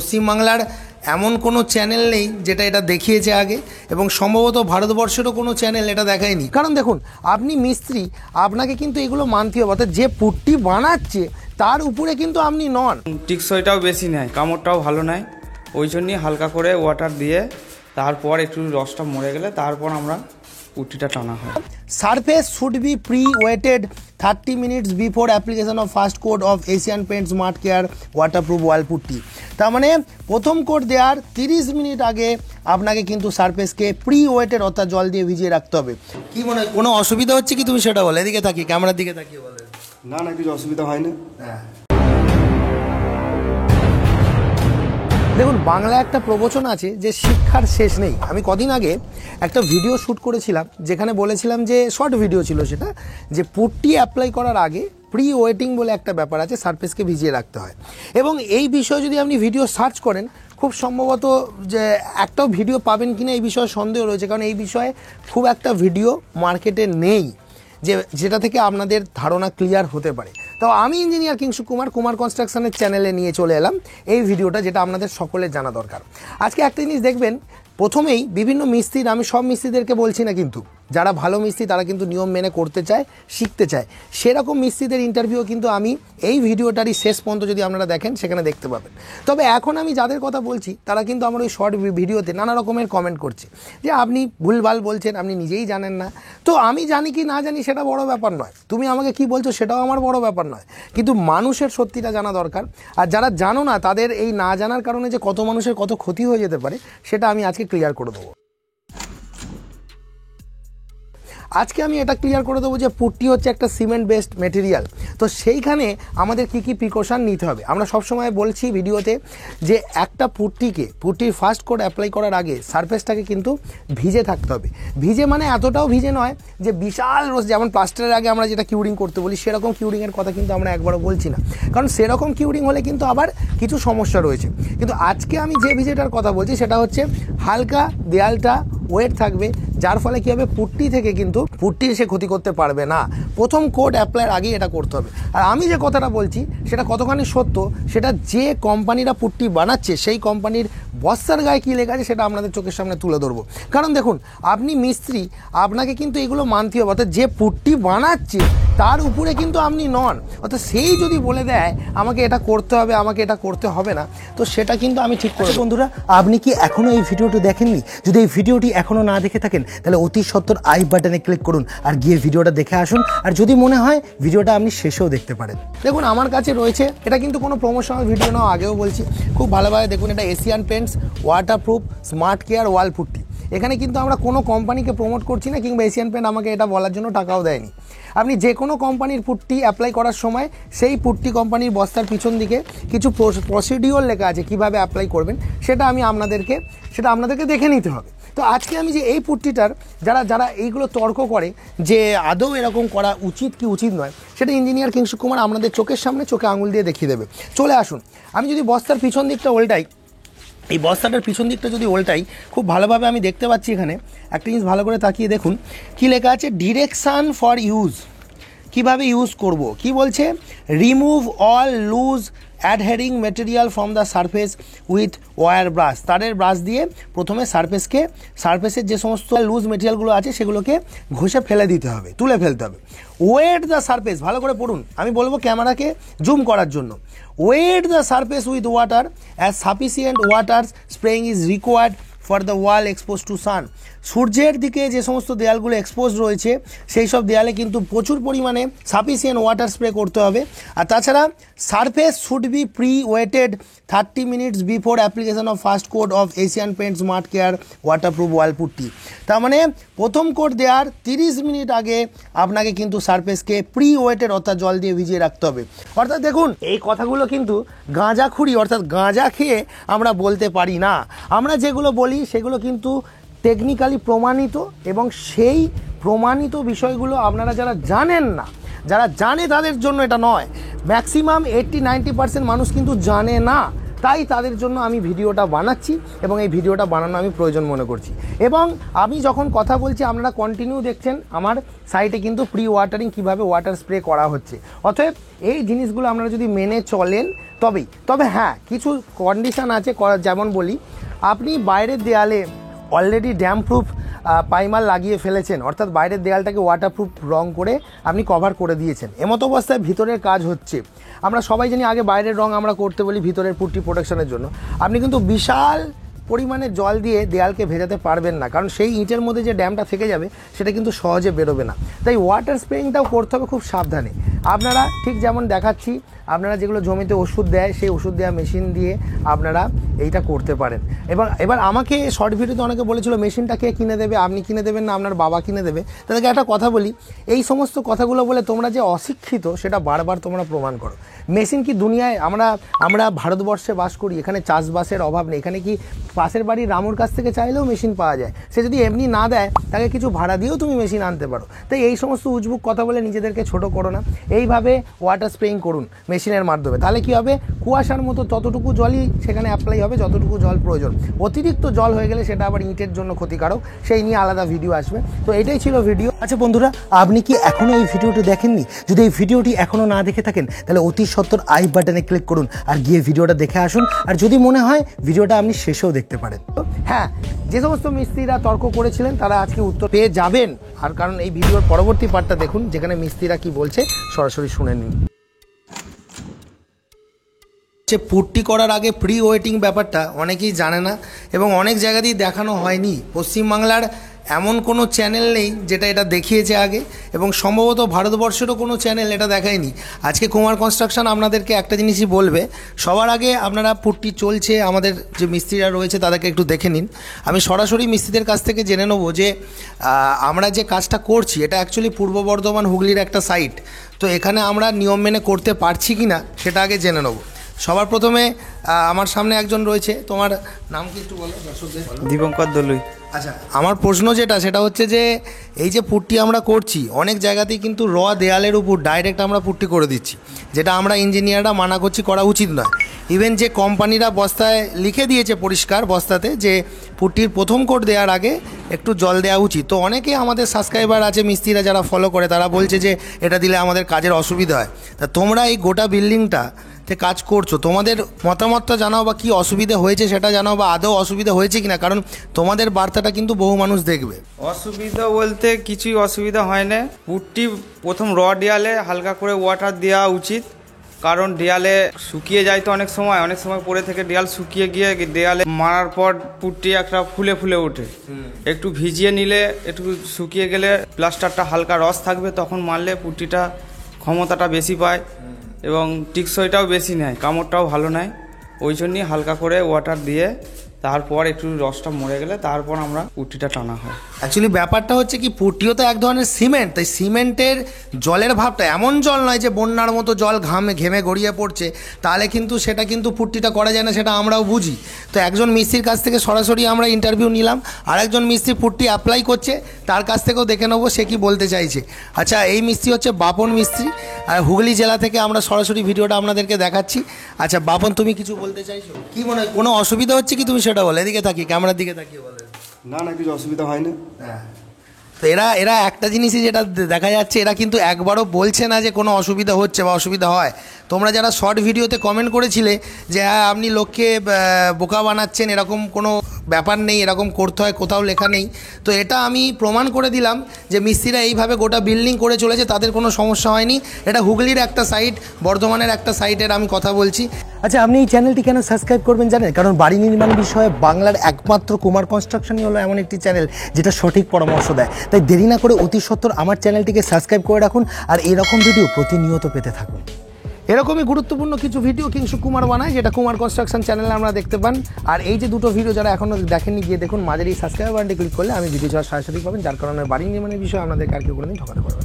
পশ্চিমবাংলার এমন কোনো চ্যানেল নেই যেটা এটা দেখিয়েছে আগে, এবং সম্ভবত ভারতবর্ষেরও কোনো চ্যানেল এটা দেখায়নি। কারণ দেখুন, আপনি মিস্ত্রি, আপনাকে কিন্তু এগুলো মানতে হবে। অর্থাৎ যে পুট্টি বানাচ্ছে তার উপরে কিন্তু আপনি নন। টিকসইটাও বেশি নেয়, কামড়টাও ভালো নেয়, ওই জন্যই হালকা করে ওয়াটার দিয়ে তারপর একটু রসটা মরে গেলে তারপর আমরা পুট্টিটা টানা হয়। Surface should be pre wetted 30 minutes before application of first coat of Asian paint smart care waterproof wall putty. তার মানে প্রথম কোট দেওয়ার 30 মিনিট আগে আপনাকে কিন্তু সারফেসকে প্রি ওয়েটেড অর্থাৎ জল দিয়ে ভিজিয়ে রাখতে হবে। কি মনে হয়, কোনো অসুবিধা হচ্ছে কি? তুমি সেটা বলো, এদিকে তাকিয়ে, ক্যামেরার দিকে তাকিয়ে বলো। না না, কিছু অসুবিধা হয় না। হ্যাঁ, দেখুন, বাংলা একটা প্রবচন আছে যে শিক্ষার শেষ নেই। আমি কদিন আগে একটা ভিডিও শ্যুট করেছিলাম, যেখানে বলেছিলাম যে, শর্ট ভিডিও ছিল সেটা, যে পুট্টি অ্যাপ্লাই করার আগে প্রি ওয়েটিং বলে একটা ব্যাপার আছে, সারফেসকে ভিজিয়ে রাখতে হয়। এবং এই বিষয়ে যদি আপনি ভিডিও সার্চ করেন, খুব সম্ভবত যে একটাও ভিডিও পাবেন কিনা এই বিষয়ে সন্দেহ রয়েছে, কারণ এই বিষয়ে খুব একটা ভিডিও মার্কেটে নেই যেটা থেকে আপনাদের ধারণা ক্লিয়ার হতে পারে। তো আমি ইঞ্জিনিয়ার কিংসু কুমার কনস্ট্রাকশনের চ্যানেলে নিয়ে চলে এলাম এই ভিডিওটা, যেটা আপনাদের সকলের জানা দরকার। আজকে একটা জিনিস দেখবেন, প্রথমেই বিভিন্ন মিস্ত্রির, আমি সব মিস্ত্রিদেরকে বলছি না, কিন্তু যারা ভালো মিস্ত্রি তারা কিন্তু নিয়ম মেনে করতে চায়, শিখতে চায়, সেরকম মিস্ত্রিদের ইন্টারভিউ কিন্তু আমি এই ভিডিওটারই শেষ পর্যন্ত যদি আপনারা দেখেন সেখানে দেখতে পাবেন। তবে এখন আমি যাদের কথা বলছি তারা কিন্তু আমার ওই শর্ট ভিডিওতে নানা রকমের কমেন্ট করছে যে আপনি ভুলভাল বলছেন, আপনি নিজেই জানেন না। তো আমি জানি কি না জানি সেটা বড় ব্যাপার নয়, তুমি আমাকে কি বলছো সেটাও আমার বড় ব্যাপার নয়, কিন্তু মানুষের সত্যিটা জানা দরকার। আর যারা জানো না, তাদের এই না জানার কারণে যে কত মানুষের কত ক্ষতি হয়ে যেতে পারে সেটা আমি আজকে ক্লিয়ার করে দেবো। আজকে আমি এটা ক্লিয়ার করে দেবো যে পুট্টি হচ্ছে একটা সিমেন্ট বেসড মেটেরিয়াল। তো সেইখানে আমাদের কি কি প্রিকশন নিতে হবে। আমরা সবসময় বলছি ভিডিওতে যে একটা পুট্টির ফার্স্ট কোট অ্যাপ্লাই করার আগে সারফেসটাকে কিন্তু ভিজে থাকতে হবে। ভিজে মানে এতটাও ভিজে নয় যে বিশাল রোজ, যেমন প্লাস্টারের আগে আমরা যেটা কিউরিং করতে বলি সেরকম কিউরিংয়ের কথা কিন্তু আমরা একবারও বলছি না, কারণ সেরকম কিউরিং হলে কিন্তু আবার কিছু সমস্যা রয়েছে। কিন্তু আজকে আমি যে ভিজেটার কথা বলছি সেটা হচ্ছে হালকা দেয়ালটা ওয়েট থাকবে, যার ফলে কী হবে, পুট্টি থেকে কিন্তু পুট্টির সে ক্ষতি করতে পারবে না। প্রথম কোট অ্যাপ্লাইয়ের আগেই এটা করতে হবে। আর আমি যে কথাটা বলছি সেটা কতখানি সত্য, সেটা যে কোম্পানিরা পুট্টি বানাচ্ছে সেই কোম্পানির বস্তার গায়ে কী লেখা আছে সেটা আপনাদের চোখের সামনে তুলে ধরবো। কারণ দেখুন, আপনি মিস্ত্রি, আপনাকে কিন্তু এগুলো মানতে হবে। অর্থাৎ যে পুট্টি বানাচ্ছে তার উপরে কিন্তু আপনি নন। অর্থাৎ সেই যদি বলে দেয় আমাকে এটা করতে হবে, আমাকে এটা করতে হবে না, তো সেটা কিন্তু আমি ঠিক করব। বন্ধুরা, আপনি কি এখনও এই ভিডিওটি দেখেননি? যদি এই ভিডিওটি এখনও না দেখে থাকেন তাহলে অতি সত্বর আই বাটনে ক্লিক করুন আর গিয়ে ভিডিওটা দেখে আসুন। আর যদি মনে হয় ভিডিওটা আপনি শেষেও দেখতে পারেন। দেখুন, আমার কাছে রয়েছে, এটা কিন্তু কোনো প্রমোশনাল ভিডিও না, আগেও বলছি, খুব ভালোভাবে দেখুন, এটা Asian Paints waterproof smart care wall putty. এখানে কিন্তু আমরা কোনো কোম্পানিকে প্রমোট করছি না, কিংবা এশিয়ান পেন্ট আমাকে এটা বলার জন্য টাকাও দেয়নি। আপনি যে কোনো কোম্পানির পুট্টি অ্যাপ্লাই করার সময় সেই পুট্টি কোম্পানির বস্তার পিছন দিকে কিছু প্রসিডিওর লেখা আছে কীভাবে অ্যাপ্লাই করবেন, সেটা আপনাদেরকে দেখে নিতে হবে। তো আজকে আমি যে এই পুট্টিটার যারা এইগুলো তর্ক করে যে আদৌ এরকম করা উচিত কি উচিত নয়, সেটা ইঞ্জিনিয়ার কিংসু কুমার আপনাদের চোখের সামনে চোখে আঙুল দিয়ে দেখিয়ে দেবে। চলে আসুন, আমি যদি বস্তার পিছন দিকটা উল্টাই, এই বস্তাটার পিছন দিকটা যদি উল্টাই, খুব ভালোভাবে আমি দেখতে পাচ্ছি এখানে একটা জিনিস, ভালো করে তাকিয়ে দেখুন কি লেখা আছে, ডিরেকশান ফর ইউজ, কিভাবে ইউজ করব। কি বলছে, remove all loose adhering material from the surface with wire brush. তারের ব্রাশ দিয়ে প্রথমে সারফেসের যে সমস্ত লুজ মেটেরিয়ালগুলো আছে সেগুলোকে ঘষে ফেলে দিতে হবে, তুলে ফেলতে হবে। ওয়েট দ্য সারফেস, ভালো করে পড়ুন, আমি বলবো ক্যামেরাকে জুম করার জন্য। Wet the surface with water as sufficient water spraying is required for the wall expose to sun. সূর্যের দিকে যে সমস্ত দেয়ালগুলো এক্সপোজ রয়েছে সেই সব দেয়ালে কিন্তু প্রচুর পরিমাণে সাফিসিয়েন্ট ওয়াটার স্প্রে করতে হবে। আর তাছাড়া surface should be pre wetted 30 minutes before application of first coat of Asian paint smart care waterproof wall putty. তার মানে প্রথম কোট দেওয়ার 30 মিনিট আগে আপনাকে কিন্তু সারফেসকে প্রি ওয়েটেড অর্থাৎ জল দিয়ে ভিজিয়ে রাখতে হবে। অর্থাৎ দেখুন, এই কথাগুলো কিন্তু গাঁজাখুরি অর্থাৎ গাঁজা খেয়ে আমরা বলতে পারি না। আমরা যেগুলো বলি সেগুলো কিন্তু টেকনিক্যালি প্রমাণিত, এবং সেই প্রমাণিত বিষয়গুলো আপনারা যারা জানেন না, যারা জানে তাদের জন্য এটা নয়। ম্যাক্সিমাম 80-90% মানুষ কিন্তু জানে না। তাই তাদের জন্য আমি ভিডিওটা বানাচ্ছি এবং এই ভিডিওটা বানানো আমি প্রয়োজন মনে করছি। এবং আমি যখন কথা বলছি আপনারা কন্টিনিউ দেখছেন আমার সাইটে কিন্তু প্রি ওয়াটারিং কীভাবে ওয়াটার স্প্রে করা হচ্ছে। অতএব এই জিনিসগুলো আপনারা যদি মেনে চলেন তবে হ্যাঁ কিছু কন্ডিশান আছে, যেমন বলি আপনি বাইরের দেয়ালে অলরেডি ড্যাম প্রুফ পাইমার লাগিয়ে ফেলেছেন, অর্থাৎ বাইরের দেয়ালটাকে ওয়াটারপ্রুফ রং করে আপনি কভার করে দিয়েছেন, এমতো অবস্থায় ভিতরের কাজ হচ্ছে। আমরা সবাই জানি আগে বাইরের রং আমরা করতে বলি ভিতরের পুট্টি প্রোটেকশনের জন্য। আপনি কিন্তু বিশাল পরিমাণে জল দিয়ে দেয়ালকে ভেজাতে পারবেন না, কারণ সেই ইঁটের মধ্যে যে ড্যামটা থেকে যাবে সেটা কিন্তু সহজে বেরোবে না। তাই ওয়াটার স্প্রেইংটাও করতে হবে খুব সাবধানে। আপনারা ঠিক যেমন দেখাচ্ছি, আপনারা যেগুলো জমিতে ওষুধ দেয় সেই ওষুধ দেওয়া মেশিন দিয়ে আপনারা এইটা করতে পারেন। এবার আমাকে শর্ট ভিডিওতে অনেকে বলেছিল মেশিনটা কে কিনে দেবে, আপনি কিনে দেবেন না আপনার বাবা কিনে দেবে। তাদেরকে একটা কথা বলি, এই সমস্ত কথাগুলো বলে তোমরা যে অশিক্ষিত সেটা বারবার তোমরা প্রমাণ করো। মেশিন কি দুনিয়ায়, আমরা ভারতবর্ষে বাস করি, এখানে চাষবাসের অভাব নেই, এখানে কি পাশের বাড়ির রামুর কাছ থেকে চাইলেও মেশিন পাওয়া যায়। সে যদি এমনি না দেয় তাকে কিছু ভাড়া দিয়েও তুমি মেশিন আনতে পারো। তাই এই সমস্ত উজবুক কথা বলে নিজেদেরকে ছোট করো না। এইভাবে ওয়াটার স্প্রেইং করুন মেশিনের মাধ্যমে, তাহলে কি হবে, কুয়াশার মতো ততটুকু জলই সেখানে অ্যাপ্লাই হবে যতটুকু জল প্রয়োজন। অতিরিক্ত জল হয়ে গেলে সেটা আবার ইঁটের জন্য ক্ষতিকারক, সেই নিয়ে আলাদা ভিডিও আসবে। তো এটাই ছিল ভিডিও। আচ্ছা বন্ধুরা, আপনি কি এখনও এই ভিডিওটি দেখেননি? যদি এই ভিডিওটি এখনও না দেখে থাকেন তাহলে অতি সত্বর আই বাটনে ক্লিক করুন আর গিয়ে ভিডিওটা দেখে আসুন। আর যদি মনে হয় ভিডিওটা আপনি শেষেও দেখতে পারেন। হ্যাঁ, যে সমস্ত মিস্ত্রিরা তর্ক করেছিলেন তারা আজকে উত্তর পেয়ে যাবেন। আর কারণ এই ভিডিওর পরবর্তী পার্টটা দেখুন, যেখানে মিস্ত্রিরা কি বলছে সরাসরি শুনে নিন। পুট্টি করার আগে প্রি ওয়েটিং ব্যাপারটা অনেকেই জানে না এবং অনেক জায়গাতেই দেখানো হয়নি। পশ্চিমবাংলার এমন কোনো চ্যানেল নেই যেটা এটা দেখিয়েছে আগে, এবং সম্ভবত ভারতবর্ষেরও কোনো চ্যানেল এটা দেখায়নি। আজকে কুমার কনস্ট্রাকশন আপনাদেরকে একটা জিনিসই বলবে, সবার আগে আপনারা পুট্টি চলছে আমাদের যে মিস্ত্রিরা রয়েছে তাদেরকে একটু দেখে নিন। আমি সরাসরি মিস্ত্রিদের কাছ থেকে জেনে নেবো যে আমরা যে কাজটা করছি এটা অ্যাকচুয়ালি পূর্ব বর্ধমান হুগলির একটা সাইট, তো এখানে আমরা নিয়ম মেনে করতে পারছি কি না সেটা আগে জেনে নেবো। সবার প্রথমে আমার সামনে একজন রয়েছে, তোমার নাম কি একটু বলো দর্শকদের? দীপঙ্কর দলুই। আচ্ছা, আমার প্রশ্ন সেটা হচ্ছে যে এই যে পুট্টি আমরা করছি অনেক জায়গাতেই কিন্তু র দেয়ালের উপর ডাইরেক্ট আমরা পুট্টি করে দিচ্ছি, যেটা আমরা ইঞ্জিনিয়াররা মানা করছি করা উচিত নয়। ইভেন যে কোম্পানিরা বস্তায় লিখে দিয়েছে পরিষ্কার বস্তাতে যে পুট্টির প্রথম কোট দেওয়ার আগে একটু জল দেওয়া উচিত, তো অনেকে আমাদের সাবস্ক্রাইবার আছে মিস্ত্রিরা যারা ফলো করে তারা বলছে যে এটা দিলে আমাদের কাজের অসুবিধা হয়। তা তোমরা এই গোটা বিল্ডিংটা কাজ করছো, তোমাদের মতামতটা জানাও বা কী অসুবিধা হয়েছে সেটা জানাও, বা আদৌ অসুবিধা হয়েছে কিনা, কারণ তোমাদের বার্তাটা কিন্তু বহু মানুষ দেখবে। অসুবিধা বলতে কিছুই অসুবিধা হয় না। পুট্টি প্রথম র দেয়ালে হালকা করে ওয়াটার দেওয়া উচিত, কারণ দেয়ালে শুকিয়ে যায় তো অনেক সময় পরে থেকে দেয়াল শুকিয়ে গিয়ে দেয়ালে মারার পর পুট্টি একটা ফুলে ফুলে ওঠে। একটু ভিজিয়ে নিলে, একটু শুকিয়ে গেলে প্লাস্টারটা হালকা রস থাকবে, তখন মারলে পুট্টিটা ক্ষমতাটা বেশি পায় এবং টিকসইটাও বেশি নেয়, কামড়টাও ভালো নেয়। ওই জন্যই হালকা করে ওয়াটার দিয়ে তারপর একটু রসটা মরে গেলে তারপর আমরা পুট্টিটা টানা হয়। অ্যাকচুয়ালি ব্যাপারটা হচ্ছে কি, পুট্টিও তো এক ধরনের সিমেন্ট, তাই সিমেন্টের জলের ভাবটা এমন জল নয় যে বন্যার মতো জল ঘেমে গড়িয়ে পড়ছে, তাহলে কিন্তু সেটা কিন্তু পুট্টিটা করা যায় না, সেটা আমরাও বুঝি। তো একজন মিস্ত্রির কাছ থেকে সরাসরি আমরা ইন্টারভিউ নিলাম, আর একজন মিস্ত্রি পুট্টি অ্যাপ্লাই করছে তার কাছ থেকেও দেখে নেবো সে কি বলতে চাইছে। আচ্ছা, এই মিস্ত্রি হচ্ছে বাপন মিস্ত্রি, আর হুগলি জেলা থেকে আমরা সরাসরি ভিডিওটা আপনাদেরকে দেখাচ্ছি। আচ্ছা বাপন, তুমি কিছু বলতে চাইছো? কি মনে হয় কোনো অসুবিধা হচ্ছে কি, তুমি সেটা বলো। এদিকে তাকিয়ে, ক্যামেরার দিকে তাকিয়ে বলো। না কিছু অসুবিধা হয় না। হ্যাঁ, তো এরা একটা জিনিসই যেটা দেখা যাচ্ছে, এরা কিন্তু একবারও বলছে না যে কোনো অসুবিধা হচ্ছে বা অসুবিধা হয়। তোমরা যারা শর্ট ভিডিওতে কমেন্ট করেছিলে যে হ্যাঁ আপনি লোককে বোকা বানাচ্ছেন, এরকম কোনো ব্যাপার নেই, এরকম করতে হয় কোথাও লেখা নেই। তো এটা আমি প্রমাণ করে দিলাম যে মিস্ত্রিরা এইভাবে গোটা বিল্ডিং করে চলেছে, তাদের কোনো সমস্যা হয়নি। এটা হুগলির একটা সাইট, বর্ধমানের একটা সাইটের আমি কথা বলছি। আচ্ছা, আপনি এই চ্যানেলটি কেন সাবস্ক্রাইব করবেন জানেন? কারণ বাড়ি নির্মাণ বিষয়ে বাংলার একমাত্র কুমার কনস্ট্রাকশনই হলো এমন একটি চ্যানেল যেটা সঠিক পরামর্শ দেয়। তাই দেরি না করে অতি সত্বর আমার চ্যানেলটিকে সাবস্ক্রাইব করে রাখুন আর এরকম ভিডিও প্রতিনিয়ত পেতে থাকুন। এরকমই গুরুত্বপূর্ণ কিছু ভিডিও কিংসু কুমার বানায়, যেটা কুমার কনস্ট্রাকশন চ্যানেলে আমরা দেখতে পান। আর এই যে দুটো ভিডিও যারা এখনও দেখেননি গিয়ে দেখুন, মাঝের এই সাবস্ক্রাইব বাটনটি ক্লিক করলে আমি ভিডিও ছাড়া সরাসরি পাবেন, যার কারণে বাড়ি নির্মাণের বিষয়ে আপনাদেরকে আর কেউ কোনোদিন ঠকাতে পারবেন।